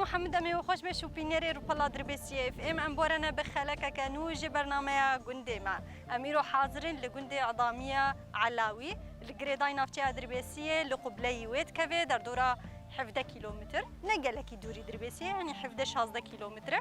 محمد أمي وخوش بشو بينيري روبلا دربسي اف ام امبورنا بخلك كانوج برنامج جنديما اميرو حاضرين لجندي عظامية علاوي الجريداي نافتي دربسية لقبلي ويت كافي دردورة حفظة كيلومتر نقلكي دوري دربسية يعني حفظة 16 كيلومتر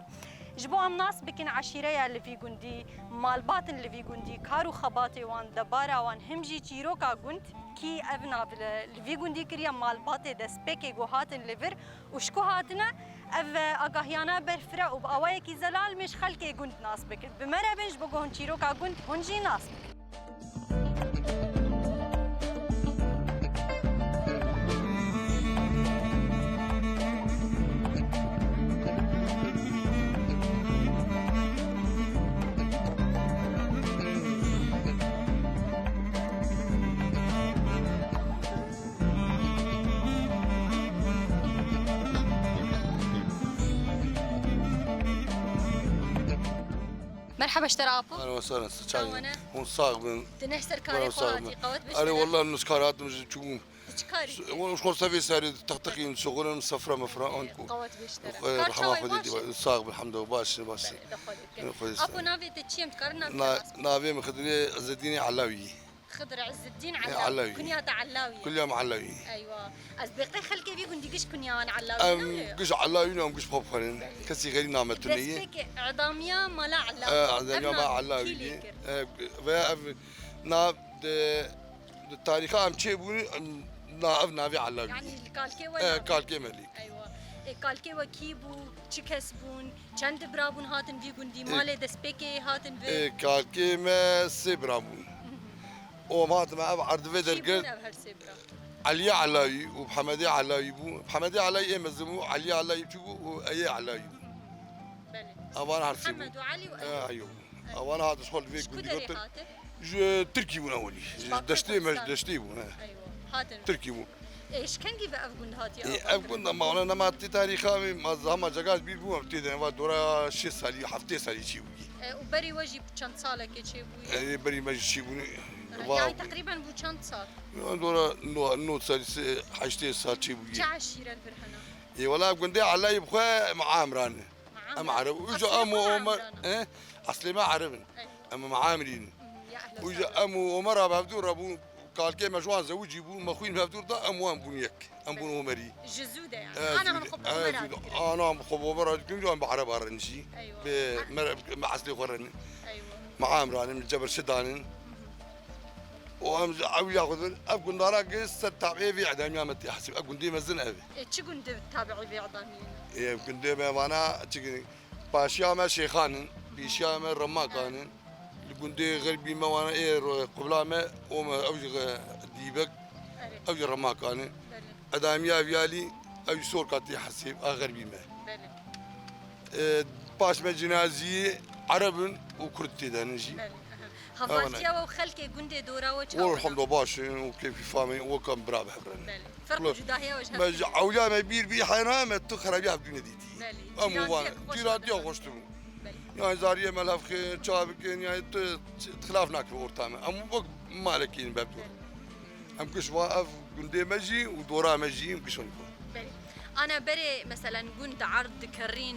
جبو ام ناس بكن عشيرة اللي في جندي مالبات اللي في جندي كارو خباطي وان دبارة وان همجي تشيروكا جند كي ابنا اللي في جندي كريا مالبات دسبيكي جوهات الليفر وشكو هاتنا اف اگاهيانا برفرا وباواي كي زلال مش خلكي جند ناس بكن بمرة بنج بقو هن تشيروكا جند هنجي ناس بكن مرحبا اشترابو اهلا وسهلا شاي ونصاغ من تنحسر كاري قواتي قوات بشترا انا والله نسكارات مش تشوفون تشكاري وشغل سافي ساري تقتقين شغل مسفره مفرا قوات بشترا مرحبا خديتي صاغ بالحمد لله باش ابو نافي تشيم تقرنا نافي مخدري عز الدين علاوي خضر عز الدين علاوي كنيات علاوي كل يوم علاوي ايوه اسبقي خلكي بيكون ديكش كنيان علاوي قش علاوي نوم قش بوبخرين كسي غير نعمتني بس عظاميا ملا علاوي عظاميا ما علاوي ناب التاريخ ام تشيبوني نافي علاوي يعني الكالكي ولا كالكي مليك ايوه كالكي وكيبو تشكسبون چند برابون هاتن بيكون دي مال دسبيكي هاتن في كالكي ما سبرابون وما مع عرض فيدر علي علاوي ومحمدي علاوي بو محمدي علاوي مزمو علي علاوي بو واي علاوي بله اوانا عرفتي محمد وعلي ايوه اوانا هذا شغل فيك كودري تركي بو اولي دشتي مش دشتي بو ايوه هاتن تركي بو ايش كان جيب افغون هاتي افغون ما انا ما تاريخا ما زعما جاكاز بيبو بتدين دورا 6 سالي هفته سالي شي وبري واجب چند ساله که چه بوی؟ بري ما شي بو يعني تقريبا بو چند سال؟ دورا نو سالي 8 سال شي بو چه عشيره البرهنه؟ اي والله قندي علي بخوا معامران ام عرب وجا امو عمر اصلي ما عربن اما معامرين وجا امو عمر بابدور ابو قال كي مجوان زوجي بو مخوين بابدور دا اموان بونيك ام بون عمري جزوده يعني انا هنخب عمر انا بخب عمر كم بعرب ارنشي مع اصلي خرني ايوه معامران من جبل شدان وهم عاو ياخذ ابقى نارا قص تابعي في اعدامي متي حسب ابقى دي مزن ابي تشي كنت تابعي في اعدامي ايه كنت ما انا تشي باشيا ما شيخان بيشيا ما رماكان كنت غربي ما وانا ايه قبل ما وما اوجي ديبك اوجي رماكان اعدامي فيالي او صور كاتي حسب غربي ما باش ما جنازي عرب وكردتي دانجي هفاتيا وخلكي قندي دورا وجه والحمد لله باش وكيف فامي وكم براب حبرنا فرق جداهية وجه ما عويا ما بير بي حينا ما تخربيها بدون ديتي امو وانا جيرات يا خوشتو يعني زاريه ملف خي تشابك يعني تخلافنا في اورتام امو بق مالكين بابدور ام كش واقف قندي مجي ودورا مجي كشون انا بري مثلا قند عرض كرين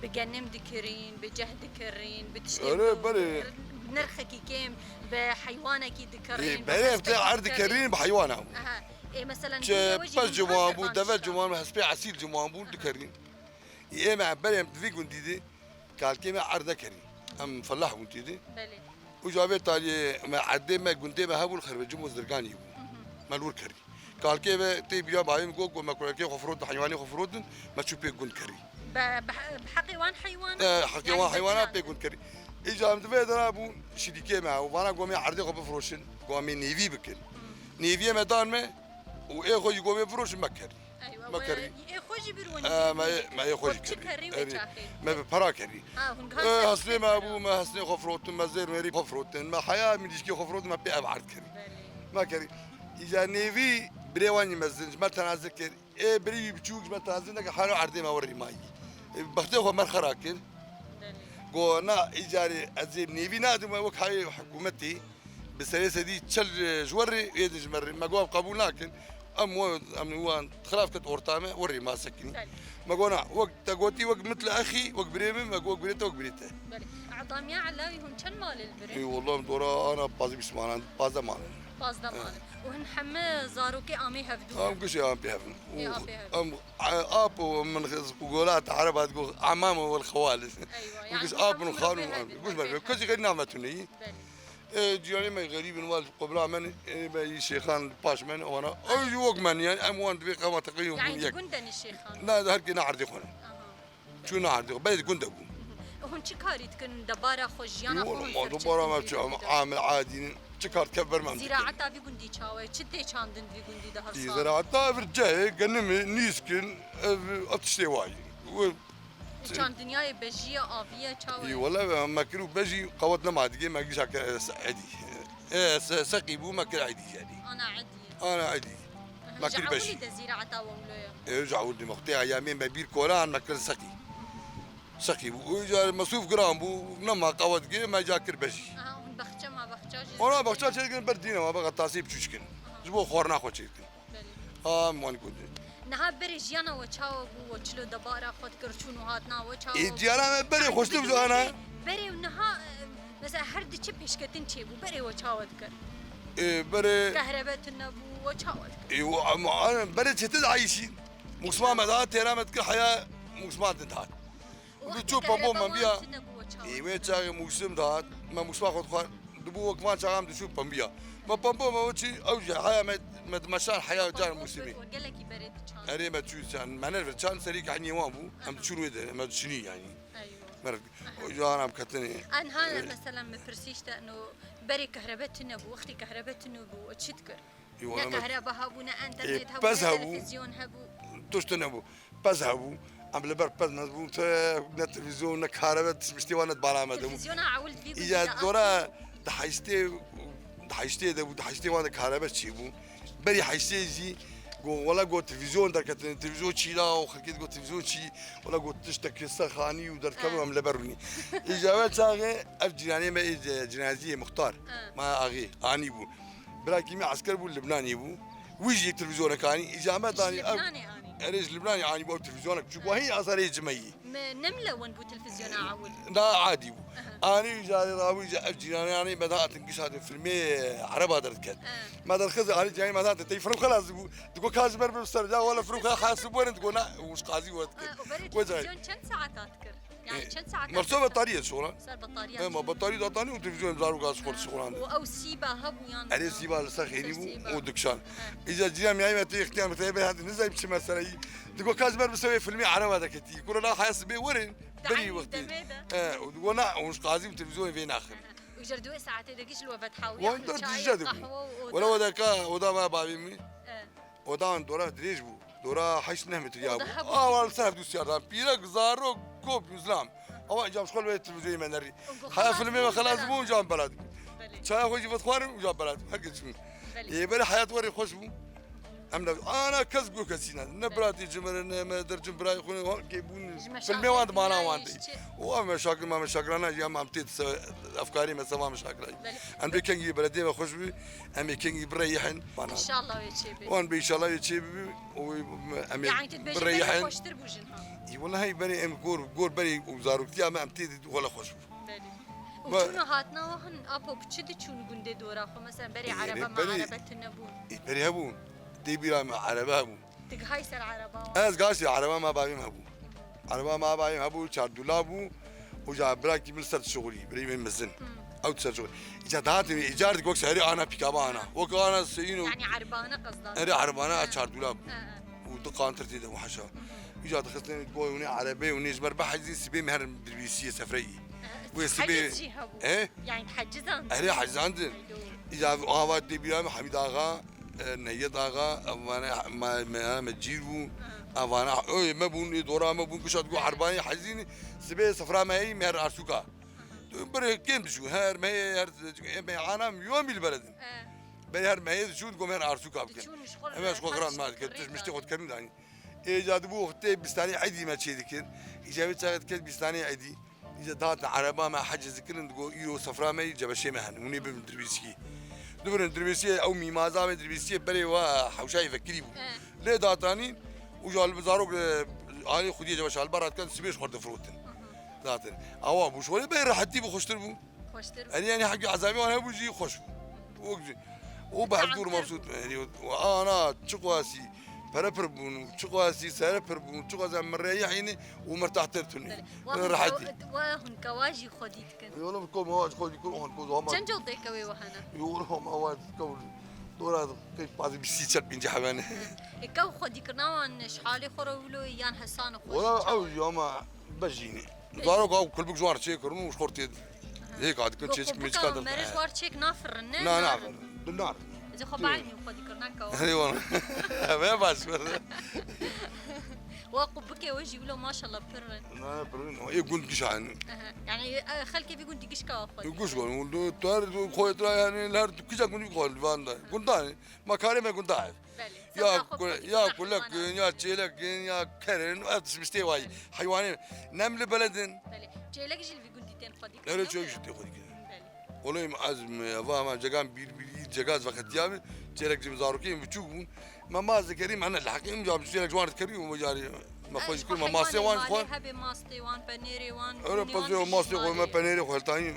بجنم دكرين بجهد دكرين بتشتري بري نرخك كيم بحيوانك دكرين بري بتاع عرض كرين بحيوانه ايه مثلا بس جمعان بو دفع جمعان حسبي عسيل جمعان بو دكرين ايه مع بري في جندي قال كيما عرض كرين ام فلاح جندي بلي وجابت تالي ما عدي ما جندي ما هبول خرب جمو زرقاني مالور كري قال كيما تيبيا بايم جوجو ما كركي خفروت حيواني خفروت ما تشوفي جند كري بحقيوان حيوان حقيوان حيوانات بيكون كري اجا متفيد ابو شريكي معه وانا قومي عرضي قبل فروشن قومي نيفي بكل نيفي ميدان ما وايه خو يقومي فروش مكر ايوه مكري ايه خوجي بيروني ما يخوجي كري ما ببرا كري هسني ما ابو ما هسني خفروت ما زير ميري خفروت ما حياه من يشكي خفروت ما بي ابعد كري ما كري اجا نيفي بريواني مزنج ما تنازل كري ايه بري بتشوج ما تنازل حالو عرضي ما وري ماي بختيه مرخراكن قونا إيجاري أزيب نيفي نادم وك حي حكومتي بسلاسة دي تشل جوري يدج مري ما قوم قبول لكن هو خلاف كت أورتامه وري ما سكني ما قلنا وقت تقوتي وقت مثل أخي وقت بريمي ما قوق بريته وقت بريته عطامي علاوي هون كان مال البري اي والله دورا أنا بازي بسمعنا بازا مال باز دمان وهن حمى زاروكي آمي هفدو كل شيء بيهفن أب من قولات عرب هتقول عمام والخوال ايوه يعني أب من خالو كل ما كل شيء غير نعمتني جيراني ما غريب والد قبلا من شيخان باش من وانا اي وق من يعني اموان دبي قامه تقييم يعني قندن الشيخان لا ده هركي نعرض خونا شو نعرض بلد قندقو وهن شكاري تكن دبارة خوجيانا والله دبارة ما عامل عادي شكار تكبر ما زراعة في قندي شاوي شدي شاندن في قندي ده هالصار زراعة في الجاي قنم نيسكن اتشتي واي كان دنياي بجية آفية شاوي اي والله ما كانوا بجي قوتنا ما عادي ما قيش عادي سقي بو ما كان عادي يعني انا عادي ما كان بجي زراعة وملويا يرجعوا لي مقطع ايامين ما بير كولان ما كان سقي بو ويجا مصروف جرام بو نما قوت كي ما جا كربجي بخشة ما بخشة وانا بخشة شيء بردينا ما بقى تاسيب تشكن جبو خورنا خو شيء مون كود نها بري جيانا وچاو بو وچلو دبارا خود کرچون هاتنا وچاو اي جيانا بري خوشتو بزو انا بري ونها مثلا هر دي چه پیشکتن چه بو بري وچاو دکر اي بري كهربتنا بو وچاو دکر اي انا بري چتد عايشين مسما مدا تيرامت ك حياه مسما دات بتشوف بابو من بيا اي ويچا موسم دات ما مسما خد خان دبو كمان شغام تشوف بامبيا ما بامبو ما وشي اوجه حياه مشان حياه جار موسمي قالك بريد كان اري ما تشوف كان معناه كان سريك عني وامو ام تشنو ما تشني يعني ايوه مرق جانا بكتني انا مثلا مبرسيشت انه بري كهربتنا بو اختي كهربتنا بو تشتكر لا كهرباء هابونا انترنت هابو تلفزيون هابو توشتنبو بس هابو عم لبر بس نبو تلفزيون كهرباء مشتي برامج تلفزيون عولت فيه يا دورا دحشتي ده دحشتي وانا كهرباء تشيبو بري حيشتي جي ولا جو تلفزيون دركت تلفزيون شي لا وخليت جو تلفزيون شي ولا جو تشتكي سخاني ودركب عم لبرني اجابات صاغي افجاني ما جنازيه مختار ما اغي اني بو براكي مي عسكر بو لبناني بو ويجي تلفزيون كاني اجابات اني ريج لبناني اني بو تلفزيونك تشوف وهي اثري جمعي نمله وين بو تلفزيون عول لا عادي بو اني جاري راوي جا افجاني يعني بدات انقش هذا فيلمي عربه دركت ما درخز اني جاي ما دات تيفرم خلاص تقول كاز بربر استرجع ولا فروخ حاسب وين تقول وش قاضي تلفزيون كم ساعات تذكر يعني كم ساعات مرسوم بطاريه شغله صار بطاريه ما بطاريه داتاني وتلفزيون زارو غاز شغل عندي او سيبا هبو يعني علي سيبا لسخيني ودكشان اذا جينا معي تي اختيار مثلا هذا نزل بشي مساله تقول كاز بربر بسوي فيلمي عربه هذاك تي يقول لا حاسب وين بري وقت وتقول وش قاضي وتلفزيون فين اخر وجردوا ساعات دقيش لو فتحاوي وين تجدوا ولا وداك ودا ما بابي مي ودا دورا دريج بو دورا حش نهمت ريابو والله صاحب دوس يا بيرك زارو كوب يزلام او جاب شغل بيت التلفزيون ما نري حياه فيلمي ما خلاص بو جاب بلد شاي خوجي فتخوار وجاب بلد هكذا شنو يبري حياه وري خوش بو انا كسبو كسينا نبراتي جمر ما درجم براي خو جيبون فيلمي واند ما انا واندي ومشاكل ما مشاكل انا يا ما امتيت افكاري ما سوا مشاكل ان بيكنجي بلدي ما خوش بي ام بيكنجي بريحن ان شاء الله يتشيبي وان بي ان شاء الله يتشيبي يعني تتبجي خوش تربوجنها اي والله هي بري ام قول بري وزاروتي ما امتيت ولا خوش وشنو هاتنا وهن ابو بتشد شنو قندي دورا خو مثلا بري عربه ما عربتنا بون بري هبون دي بيرا مع عربه هبون تقهاي سر عربه از قاسي عربه ما بايم هبون عربه ما بايم هبون شار دولابو وجا براكي من سر شغلي بري من مزن او سر شغلي اذا دات ايجار تقول سهري انا بيكابا انا وكانا سينو يعني عربانه قصدك انا عربانه شار دولاب ودقان ترتيده وحشا اجا دخلتني تقول وني عربي وني جبر بحجز سبي مهر بالبيسيه سفريه ويسبي ايه يعني تحجزان اهلي حجزان اذا هاوات دي بيرا حميد اغا نيد اغا ما مجيبو اوانا اي ما بون دورا ما بون كشات جو حرباني حزين سبي سفرا ما هي مهر ارسوكا بري كيم شو هر ما هي انا يوم البلد بري هر ما هي شو تقول مهر ارسوكا اما شو غران ما كنت مش تاخذ كلمه يعني ايجاد بو اختي بستاني عدي ما تشي ذكر اجابه تاخذ كل بستاني عدي اذا دات عربه ما حجز كل تقول يو سفرا ما يجب شيء مهن وني بالدربيسكي دبرن دربيسية أو ميمازا دربيسية بلي وحوشاي فكري ليه داتانين وجال بزاروك علي خديه جوا شال برات كان سبيش خرد فروتن داتن أو أبو شوي بير حدي بخشتربو يعني حق عزامي وأنا بوجي خوش وبعد دور مبسوط يعني وأنا شقواسي بربون شقواسي سربون شقواسي مريحيني ومرتاح تبتني راحتي وهن كواجي خديت كن يقولوا بكم هواج خدي كل هون كوزو هم كم جودة كوي وهنا يقولوا هم هواج كول دورا كيف بعض بيسيتشر بينجي حبانه الكو خدي كرناوان شحالي خرولو يان حسان خوش ولا أو يوم بجيني دارو كل بيك جوار شيء كرنو وش خورتي هيك عاد كنت شيء مش قادر مريج وار شيك نافر لا نافر بالنار إذا خبعني وخدي كرناك أيوة ما بس وقبك وجهي ولا ما شاء الله برن لا برن يقول كيشان يعني خلك بيقول ديكش كافر يقولش قول تار خوي ترى يعني لا كيشان قول يقول فاندا كنت ما كاري ما كنت عارف يا كلك يا تشيلك يا كرن أتسمستي واي حيوانين نمل بلدن تشيلك جيل بيقول دي تين خدي لا شو يشتي خدي والله معزم فاهم جاكان بير جاكاز وقت يامي تشيلك جيم زاروكين بتشوفون ما ذكري معنا الحكيم جاب تشيلك جوار كريم ومجاري ما خوش كل ما ماسي وان خوان هبي ماستي وان بنيري وان أنا بس ماسي وما بنيري خوالتاني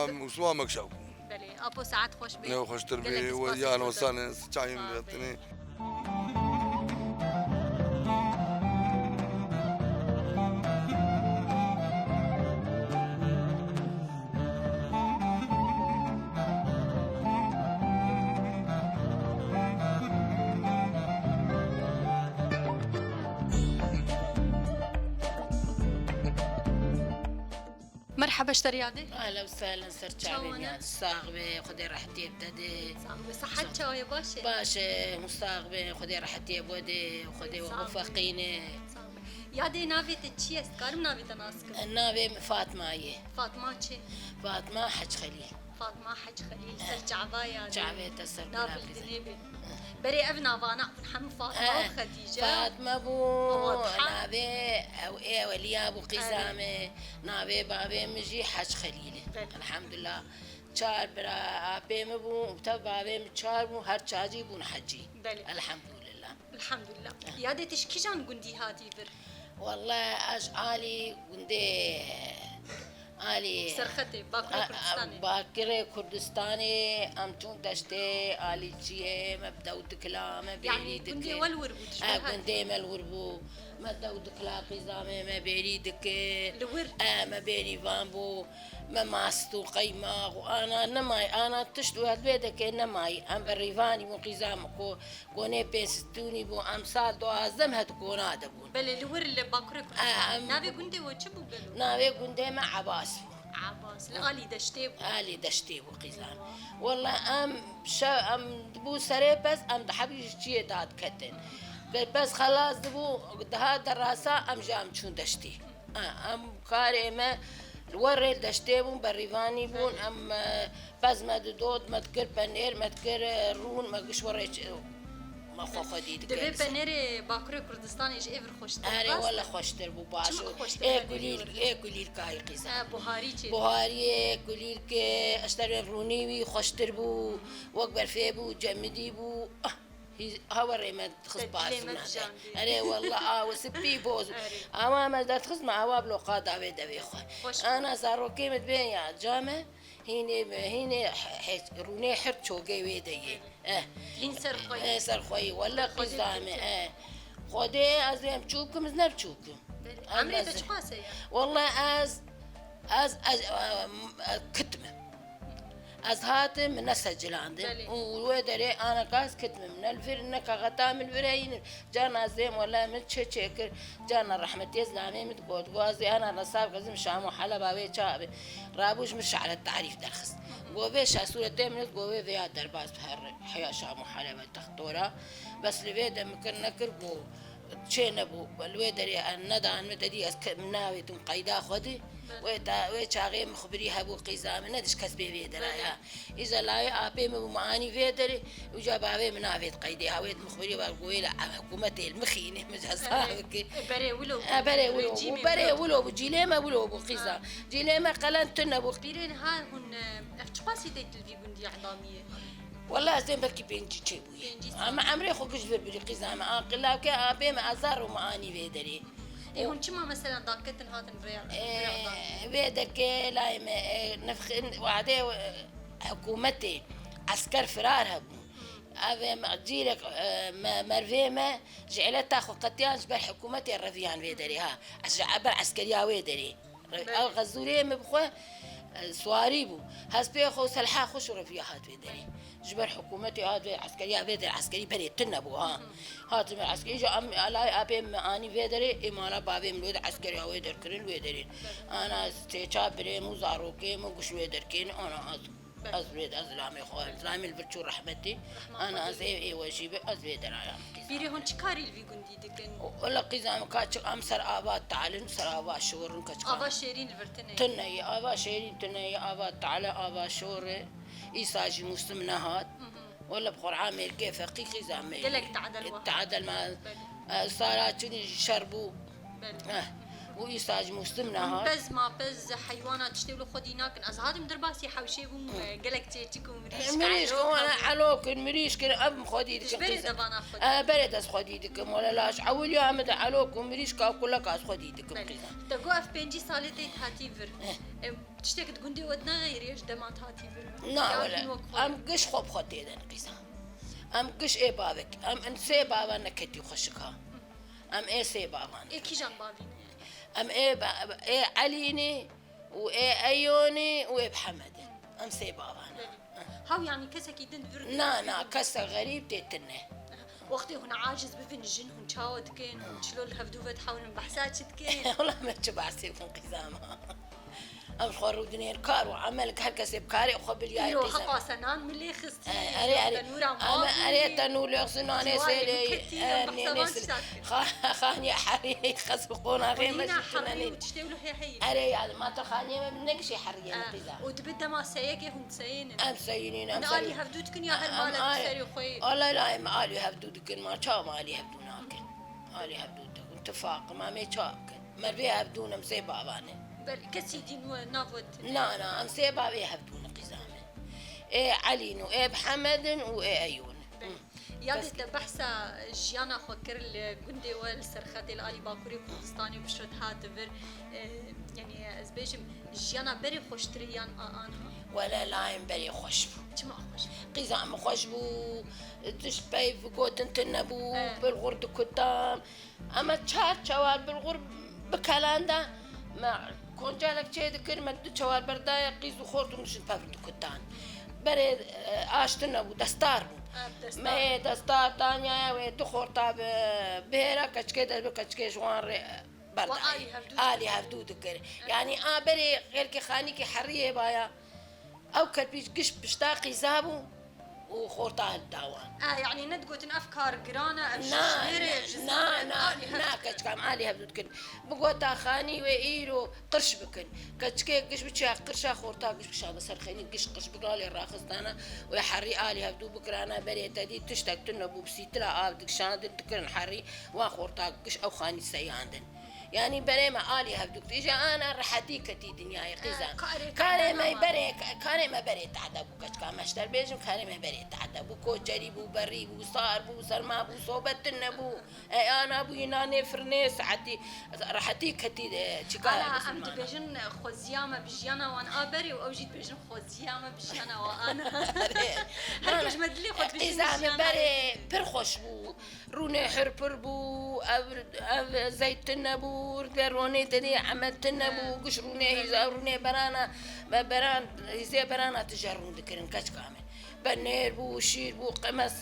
من وسوا مكشاو بلي أبو ساعات خوش بي خوش تربي ويا أنا وصلنا ساعين بتني مرحبا اشتريادي اهلا وسهلا سرچاوي صاغبه خدي راحتي ابتدي صحتك يا باشا باشا مستاغبه خدي راحتي ابودي خدي وفقينه يادي نافي تشي اسكارم نافي تناسك النافي فاطمه هي فاطمه تشي فاطمه حج خليل فاطمه حج خليل سرجعبايا جعبه تسر نافي بري ابنا فانا حم فاطمه وخديجه فاطمه بو نافي او ايه وليا ابو قزامه نافي بابي مجي حج خليل الحمد لله چار برا ابي مبو تبابي چار مو هر چاجي بون حجي الحمد لله يادي تشكي جان قندي هاتي بر والله اج علي قندي علي سرختي باكر كردستاني ام چون دشتي علي جي مبدا ودكلا ما بيري يعني قندي والوربو قندي مالوربو مبدا ودكلا قزامه ما بيري دك لور ما بيري فامبو ما ماستو قيمة وأنا نماي أنا تشتو هالبيدك نماي أم بريفاني وقزامكو كوني بيستوني بو أمثال دو أزم هتكون هذا بون بل اللور اللي باكرك نابي قندي وجبو بلو نابي قندي مع عباس الآلي دشتي آلي دشتي وقزام والله أم دبو سري بس أم دحبي شيء داد كتن بس خلاص دبو دها دراسة أم جام شون دشتي أم كاريمة الوري دشتيبون بريفاني بون ام باز ما دود ما تكر بنير ما تكر رون ما قش وريش ما خو خديد دبي بنير باكر كردستان ايش ايفر خوشتر اري والله خوشتر بو باشو ايه قليل كاي قيزا بوهاري قليل كي اشتر رونيوي خوشتر بو وقبر فيه بو جمدي بو هاوري ما تخص بعضنا أري والله وسبي بوز ما دا تخص مع هواب لو قادا بيدا بيخو أنا صاروا كيمة بين يا جامع هنا روني حرت شو جاي بيدي هين سرخوي سرخوي ولا قزامة خدي أزيم تشوفكم زنب تشوفكم عمري تشخاصي والله از كتمة أزهاتم من السجل عندي وودري أنا كاس كتم من الفرن كغتام الفرين جانا زيم ولا من تشكر جانا رحمة يزلامي متقود غازي أنا نصاب قزم شام وحلا بابي شابي رابوش مش على التعريف درخص قوبيش سورة من قوبي فيها درباس بحر حياة شام وحلا بتختورة بس لبيدا ممكن نكربو تشينبو الودري الندى عن مدري مناوي تم قيدا خدي وشاغي مخبري هبو قيزام ندش كسبي في درايا إذا لا أبي معاني في دري وجاب أبي منافيت قيدي هويت مخبري بقول حكومتي المخينة مجازاك بري ولو بجيلما ولو بقيزام جيلما قلن تنبو بيرين ها هن افتشباسي ديت الفي قندي عظامية والله زين بركي بينجي تشيبوي أما عمري خوكش بربري قيزام أقلا كي أبي ما أزار ومعاني في دري هون كما مثلا ضاقتن هاتن رياض بيدك لا نفخ وعدي حكومتي عسكر فرار هبو أبي مجيلك مرفيمة جعلت تاخذ قتيان جبر حكومتي الرفيان ويدري ها عبر عسكريا ويدري أو غزولي مبخو سواريبو هسبي خو سلحا خوش رفياهات ويدري جبر حكومتي هذا عسكريا ويدري عسكري بري تنبو ها هات من عسكري جو أم لا أبي معاني ويدري إمارة بابي ملود عسكريا ويدري كرين ويدري أنا استيشا بري مزاروكي مقش ويدركين أنا أزريد أزلامي خوال أزلامي البرشو رحمتي أنا أزي واجبي أزريد رايا بيري هون شكاري الفي قندي دكن ولا قيزام كاتش أم سر آباد تعلن سر آباد شورن كاتش آباد شيرين الفرتني تناي آباد شيرين تناي آباد تعلن آباد شور إيساجي مسلم نهاد ولا بقرعة ميركي فقي قيزامي قالك تعدل مع صاراتني شربو وإيساج مسلم نهار بز ما بز حيوانات تشتغلوا خديناك أزهاد مدرباسي حوشي بوم قالك تيجيكم مريش وانا علوك مريش كنا أب خديدك بريد أبانا خد بريد أس خديدكم ولا لاش عول يا أمد علوك مريش كل كاس خديدكم تقوى في بنجي صالة تيت هاتيفر تشتكي تقولي ودنا غيريش دمات هاتيفر لا ولا أم قش خوب خديدن قيسا أم قش إيه بابك أم إنسي بابا نكتي وخشكها أم إيه سي بابا إيه كي جان بابين أم إيه عليني وإيه أيوني وإيه بحمد أم سي بابا هاو يعني كسا كي دندفر نا كسا غريب تيتنه وقتي هنا عاجز بفن الجن هون تشاود كين هون شلول هفدوفة تحاول بحسات كين والله ما تبعسي من قزامها أم خورو دنيا كار وعمل هالكسب كاري وخبل يا يلو حقا سنان من اللي خستي أري تنور يغسنوا أنا سيلي خاني حري خسقونا غير ما حري وتشتغلوا هي أري يعني ما تخاني ما بنكشي حري قزام وتبدا ما سيك هم سيين أم سينين أم سيين أنا هفدودكن يا هالمالك سري خوي والله لا ما قالوا هفدودكن ما شاء ما قالي هفدوناكن قالي هفدودكن اتفاق ما ميشاكن مربي هفدونا مسي بابانه كسيدين ونافود لا أم سي بابي هفدونا قزامه إيه علين وإيه بحمد وإيه أيون يادت بحثا جيانا خكر الجندي والسرخات الآلي باكوري كردستاني بشرت هاتفر يعني أزبيجم جيانا بري خوشتريان آنها ولا لاين بري خوشبو كما خوش قزام خوشبو تشبي في قوتن تنبو بالغرد كتام أما تشات شوال بالغرب بكالاندا ما كون جالك شيء ذكر ما تشوال بردايا قيز وخورتو مش بافردو كتان بري آشتنا ودستار ما هي دستار تانيا وتخور تاب بهرا كشكيدا بكشكي جوان بردا آلي هفدو ذكر يعني بري غير كي خاني كي حريه بايا أو كربيش قش بشتاقي زابو وخورتها الداوان يعني ندقوتن أفكار قرانة نا كم عالي هبدو كن بقوتا خاني وإيرو قرش بكن كتشكي قش بتشا قرشا خورتا قش بشا بسر خيني قش قش بقالي الراخصتانا ويحري آلي هبدو بكرانا بريتا دي تشتاك تنبو بسيتلا آبدك شاندن تكرن حري وخورتا قش أو خاني سياندن يعني بري ما آلي هبدوك تيجي أنا رحتي كتي دنياي قزام كاري ما بري تعدبو كشكا مشتر بيجم كاري ما بري تعدبو كوجري بو بري بو صار بو سرما بو صوبت النبو أنا بو يناني فرني ساعتي رحتي كتي شكا أنا أم تبيجن خوزيامة بجيانا وأنا بري وأوجد بيجن خوزيامة بجيانا وأنا هركش مدلي خد بيجن قزام بري برخوش بو روني حربر بو أو زيت النبو روني تدي عملت النبو قشروني هزاروني بران زي برانا تجارون ذكرن كاش كامل بنير بو شير بو قمص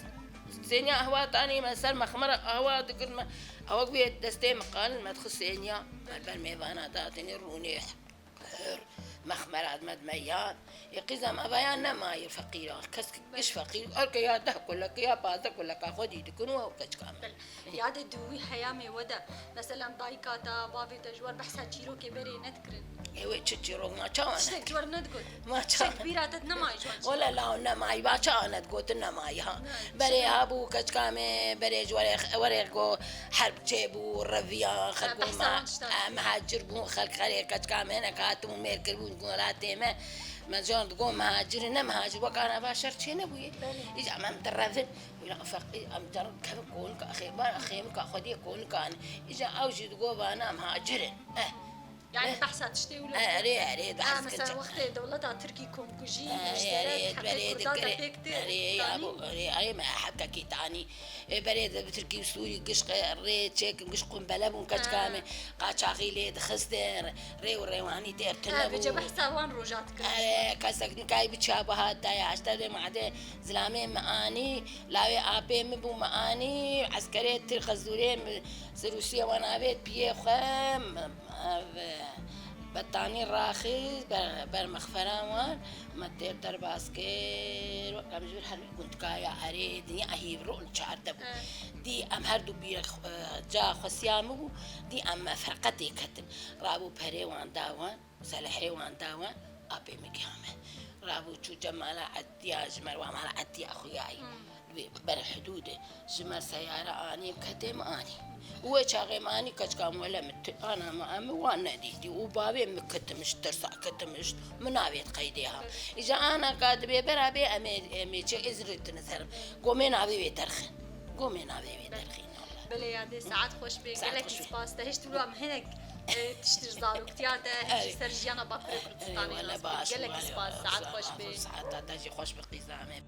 زينيا هوا تاني مثلا مخمرة هوا ذكر هوا بيت دستي مقال ما تخصينيا البرمي بانا تاتني روني حر مخمرات مد ميان يقيزا ما بيان نما فقير كسك ايش فقير ارك يا ده كلك يا بازا كلك خدي تكونوا وكش كامل ياد دوي حيامي ودا مثلا دايكاتا بافي تجوار بحسها تشيرو كبري نذكرن ايوه تشيرو ما تشانا شك جوار ندقول ما شك كبيرة نما يجوان ولا لا نما يبا تشانا تقول نما يا بري ابو كش كامل بري جوار وريكو حرب تشيبو رفيا خلقوا ما مهاجر بو خلق خلي كش كامل هنا كاتم ميركل بو راتيمه ما جون تقول مهاجر مهاجر وكان باشر شي نبوي اذا ما مترفن ولا فقي ام جرب كيف كون اخي ما اخي كاخذي كون كان اذا اوجد تقول انا مهاجر يعني بحثها تشتي ولا اريد مثلا وقت دولتها تركي كومكوجي اريد بريد يا ابو اريد ما حبك كي تاني بريد بتركي سوري قشق ريد شيك قشق بلبون كاش كامل قاچاغي ليد خستر ري وريواني دير تلبو بجا بحثها وان روجاتك كاسك كاي بتشابهات داي اشتري معده زلامي معاني لاوي ابي مبو معاني عسكري ترخزوري روسيا وانا بيت بيه خم بطاني راخي بالمخفران ما تقدر باسكير وقام جبر حلو كنت كايا اريد ني اهي رول شعر دبو دي ام هردو بير جا خسيامو دي ام فرقتي كتم رابو بري وان داوان سلحي وان داوان ابي مكامه رابو تشو جمال عدي اجمل وعمل عدي اخوياي بالحدود جمال سيارة اني كتم اني وشاغي ماني كشكام ولا مت انا ما امي وانا ديدي وبابي مكتمش ترسع كتمش منابيت قيديها اذا انا كاتبه برابي امي شي ازرت نثر قومين ابي ترخن قومين ابي ترخين بلي يا دي ساعات خوش بي قالك سباس تهش تقولوا ام هناك تشتري زارو كتياتا سرجيانا باكر كردستاني ولا باش قالك سباس ساعات خوش بي ساعات تاجي خوش بقيزامي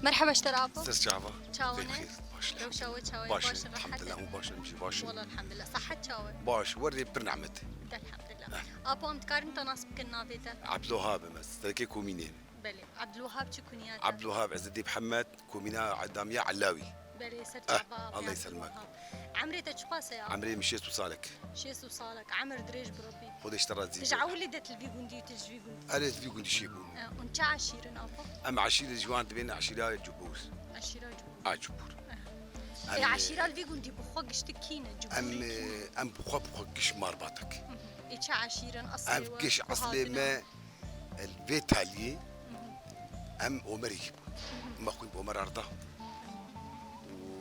مرحبا اشترابو استاذ شعبة تشاوني باش لو شاوي تشاوي باش باش الحمد لله مو باش نمشي باش والله الحمد لله صحة تشاوي باش وري برنعمت الحمد لله ابو ام تكارن تناسب كنا بيتا عبد الوهاب بس تركي كومينين بلي عبد الوهاب شو كنيات عبد الوهاب عز الدين محمد كومينا عدامية علاوي بلي سرجابا الله يسلمك عمري تشقاسه يا عمري مشيت وصالك شيس وصالك عمر دريج بربي خذ اشترى زي تجع ولدت الفيغوندي تجي فيغوندي قالت في كنت شيبو انت عشيرن ابو ام عشيرة جوان بين عشيرة جبور عشيرة جبور جبور عشيرة الفيغوندي بخوق اشتكينا جبور ام بخوق قش مارباتك ايش عشيرن اصلي ام قش اصلي ما الفيتالي ام عمري ما كنت عمر ارضا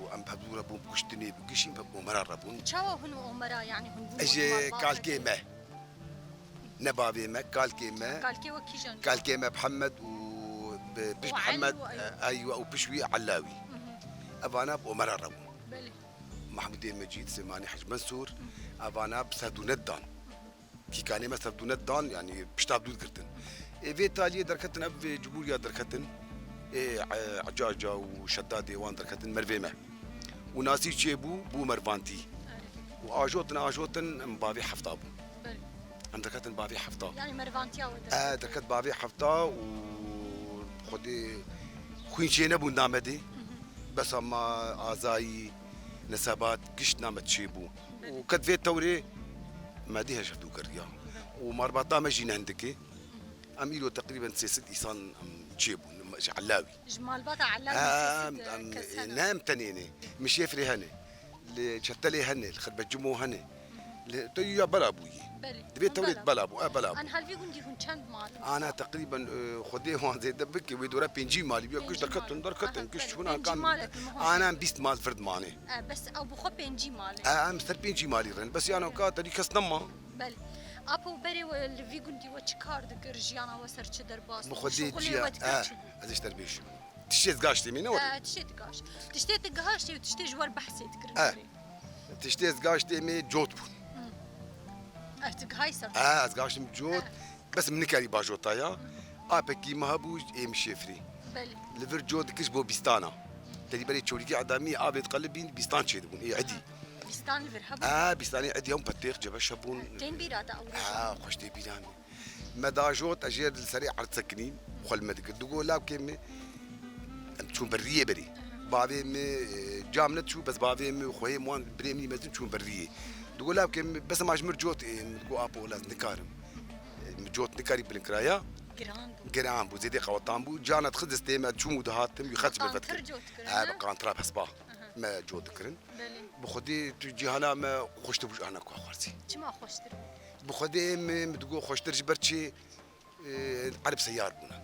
وام بهدورة بوم بكشتني بقشي بعمر ربون شاو هنو عمرا يعني هنو اجي كالكي ما نبابي ما كالكي ما كالكي وكيجان كالكي ما محمد وبش محمد ايوه وبشوي علاوي ابانا بعمر ربون بلي محمود المجيد سماني حج منصور ابانا بسدو ندان كي كان ما سدو ندان يعني بشتاب دود كرتن في تالي دركتن اب جبوريا دركتن عجاجا وشدادي وان دركتن مرفيمه وناسي تشيبو بو مرفانتي واجوتن مبابي حفطابو بلي ام دركتن بابي حفطا يعني مرفانتيا ودا دركت بابي حفطا وخدي خوين شينا بو نامدي بس اما ازاي نسبات قشت نامت تشيبو وكد في التوري ما ديها شفتو كريا ومربطا ما جينا عندك اميلو تقريبا 6 ايصان تشيبو علاوي جمال باتا علاوي نام تنيني مش يفري هني شتلي هني الخربة جمو هني تيا بلا ابوي بلي تبي تولد بلا ابو بلا ابو انا هل بيقول هون كم مال انا تقريبا خديه هون زي دبك ويدورا بينجي مالي بيو كش دركتن كش هنا كان انا بيست مال فرد ماني بس ابو خو بينجي مالي مستر بينجي مالي رن بس يعني كاتري كسنما بلي ابو بري والفيجون دي وتشكار دكر جيانا وسر تشدر باس بخدي جيا ازيش تربيش تشيت قاشتي مين ولا تشتيت قاشتي وتشتي جوار بحثي تكر تشتيت قاشتي مي جوت ارتق هاي سر از قاشتي جوت بس من كاري باجوتايا ابكي ما بوج ام شفري بله لفر جود كش بو بيستانا تدي بري تشوريكي عدامي ابي تقلبين بيستان شيدبون اي عدي بستان الفرهب بيستاني عدي يوم بطيخ جبل شبون جين بيراتا أول خوش تي بيرامي مداجوت اجير السريع على تسكنين وخل مدك دقو لا كم تشون بريه بري بابي جامنت شو بس بابي خوي موان بريمي مزن تشون بريه دقو لا كم بس ما جمر جوت دقو ابو لاز نكارم جوت نكاري بالكرايا جران بو زيدي قوطان بو جانت خدس تيما تشومو دهاتم يخدش بالفتر جوت بقان تراب حسبا ما جوت كرن بخدي تجي هنا ما خوش تبوش انا كو خرسي شما خوش ترى بخدي مدقو خوش ترج برشي عرب سيار بنا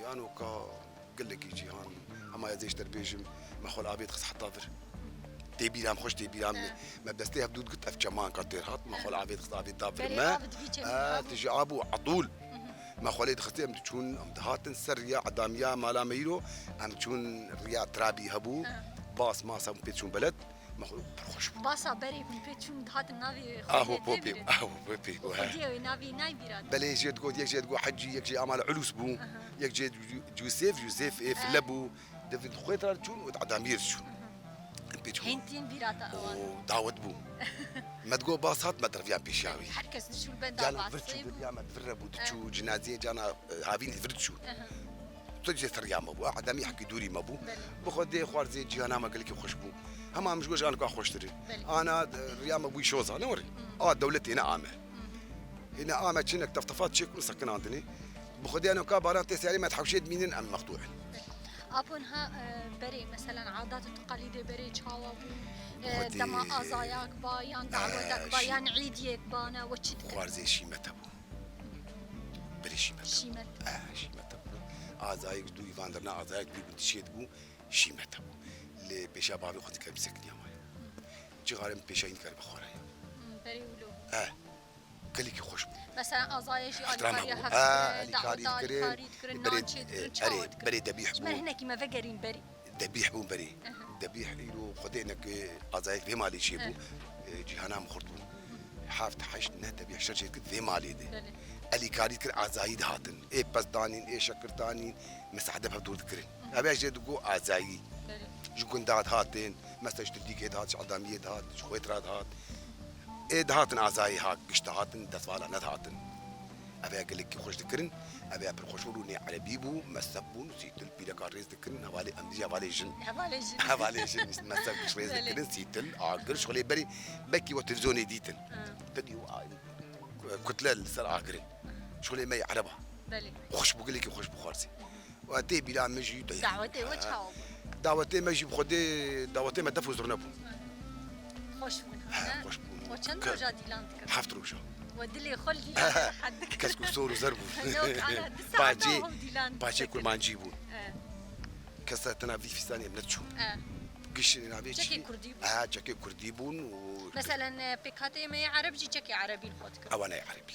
يعني كا قال لك يجي هان اما يزيش تربيجم ما خول ابيت خص حطافر تبيرام خوش تبيرام ما بدستي بدود قلت اف جمان كاتيرات ما خول ابيت خص ابيت دافر ما تجي ابو عطول ما خوليت خصتي ام تكون ام دهاتن سريا عداميا مالا ميرو ام تكون ريا ترابي هبو باص ما سام بيتشون بلد ما خول خوش باسا بري من بيتشون دهات النافي اهو بوبي خدي نافي ناي بيرات بلي جيت قود يجي تقول حجي يجي امال علوس بو يجي جوزيف اف لبو دفن خويتر تشون عدامير شو هنتين بيراتا اوان دعوت بو ما تقول باصات ما تعرف يا بيشاوي حركس شو البند جانا فرتشو يا ما تفربو تشو جنازيه جانا هافين فرتشو تجي ثريا مبو عدامي حكي دوري مبو بخدي خوار زي جانا ما قال لك خوشبو هما مش جوج انا كا خوش تري انا ريام ابوي شوزه نوري دولتي هنا عامه هنا عامه شنك تفتفات شيك مسكن عندني بخدي انا كا باران تسعي ما تحوشيد مين ام مقطوع ابونها بري مثلا عادات وتقاليد بري تشاوا دما ازاياك با يان دعوتك با يان عيديك بانا وتشد خوار زي شيمته بو بري شيمته شيمت شيمته ازايك دو يفاندرنا ازايك دو بنتشيد بو شيمته بو اللي بيشا بابي خد كان مسكني يا ماي جي غارم بيشاين كان بخورايا بري ولو كليك خوش مثلا ازايش الكاري بري ذبيح بو هنا كيما فقرين بري ذبيح بو بري ذبيح يلو خدينك ازايك في مالي شيبو جهانا مخرطو حافت حش نه ذبيح شرجه كد في مالي دي اللي كاري كر ازايد هاتن اي بس دانين اي شكر دانين مساعده بدور ذكرين ابي اجي دقو ازاي جوكن دات هاتين مثلا تديك هات عداميه هات خويت راد هات ايد هاتن ازاي هاك قشت هاتن دفالا ند هاتن ابي اقول لك خوش ذكرن ابي ابر خوشوروني على بيبو مسبون سيتل بيدا كاريز ذكرن هوالي امزي هوالي جن مسب شويز ذكرن سيتل اقر شغلي بري بكي وتلفزيوني ديتن تدي كتله السر اقري شغلي ما يعربها خوش بقول لك خوش بخارسي واتي بلا مجي دعوتي وتشاو دعوتي ماشي بخدي دعوتي ما دفو زرنبو خوش من خوش وچند روجا دیلان تکرد هفت روجا ودلی خل دیلان حدك كسكو سور وزربو باجي كل ما نجيبون كسرتنا في ثانية بنتشو قش نبي تشكي كردي تشكي كردي بون مثلا بكاتي ما عربي تشكي عربي الخوتك او انا عربي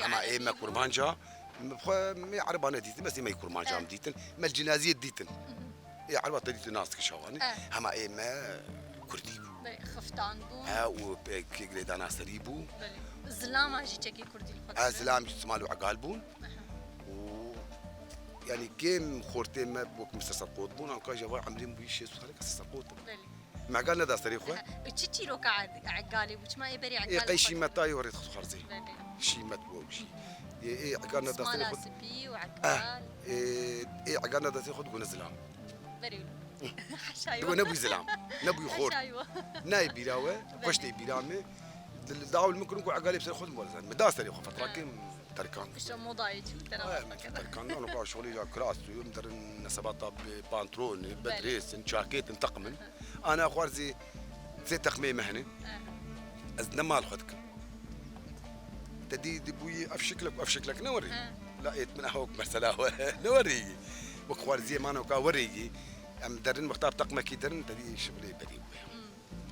اما ايه ما كرمانجا ما عربانه ديتن بس ما كرمانجا ديتن ما الجنازيه ديتن ايه عربه ديتن ناس كشواني اما ايه ما كردي خفتان بو وكي قريدانا سريبو الزلام اجي تشكي كردي الخوتك زلام يسمالو عقال بون يعني كيم خورتين ما بوك مستر قوطبون ان كاجا عاملين بيشي سوالك مستر قوطب ما قالنا دا صريخو تشتي لو عقالي وش ما يبري عقالي اي شي متى يوريت خرزي شي مت بوشي اي عقالنا دا صريخو سبي وعقال اي عقالنا دا صريخو تكون زلام بري حشايو تقول نبي زلام نبي خور ناي بيراوي قشتي بيرامي داول ممكن نكون عقالي بصير خذ مول زلمه دا صريخو فتره كيم تركان مش موضاي شو تركان انا بقى شغلي جا كراس يمدر نسبات بانترون بدريس شاكيت نتقمن انا خوارزي زي تقمي مهني ازنا مال خدك تدي بوي افشكلك نوري لقيت من اهوك مرسلاوه نوري وخوارزي ما انا وريجي ام درن مختار تقمه كيدرن تدي شغلي بدي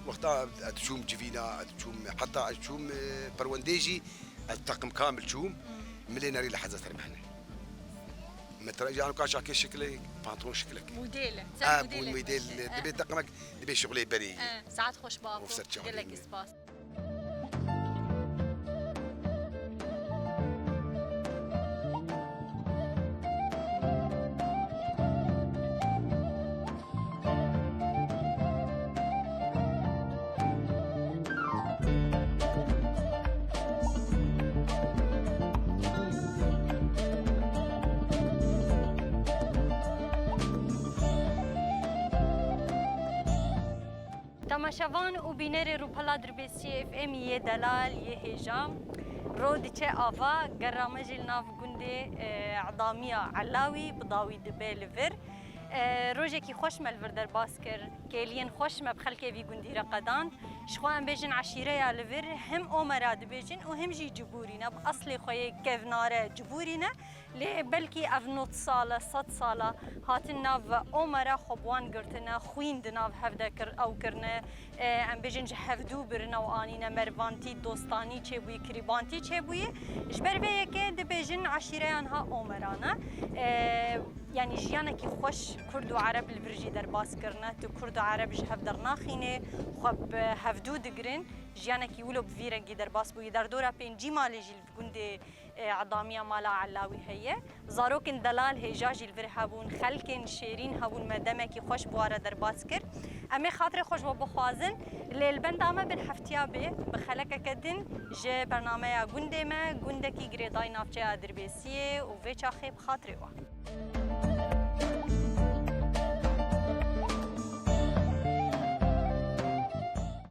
مختار تشوم جفينا تشوم حتى تشوم برونديجي الطقم كامل شوم مليونير لحظه المهنه متى جانو كاش كي شكلي بانطون شكلك موديل موديل دبي طقمك دبي شغلي بري ساعات خوش بابو قال لك اسباس تماشاوان و بینر روپلا دربیسی اف ام یه دلال یه هجام رود چه آوا گرامجل ناف گنده عظامیه علاوی بداوی دبل ور روجکی خوش ملور در باس کر کلین خوش مبخلکه وی گندی رقدان شخوان بیجن عشیره یا لور هم اومراد بیجن و هم جی جبورینه اصل خوی کفناره جبورینه لی بلکی افنوت ساله 100 ساله هاتن ناف اومرا خوبوان گرتنه خویند ناف هفده کر او کرنه ام بیجن هفدو برنه و آنینه مروانتی دوستانی چه بوی کریبانتی چه بوی جبر بیه که دبیجن عشیره آنها اومرانه يعني جيانك خوش كرد وعرب البرجي در باس كرنا تو كرد وعرب جهف در ناخينه خب هفدو دقرن جيانك يولو بفيرنجي در باس بوي در دورا بين جي مالي جيل بقند عظامية مالا علاوي هي زاروكن دلال هيجاجي الفر هبون خلكن شيرين هبون مدمكي خوش بوارا در باس كر امي خاطر خوش وبخوازن للبند عما بن حفتيابي بخلك كدن جي برنامج قندي ما قندكي قريداي نافجة دربيسية وفي خيب خاطري وا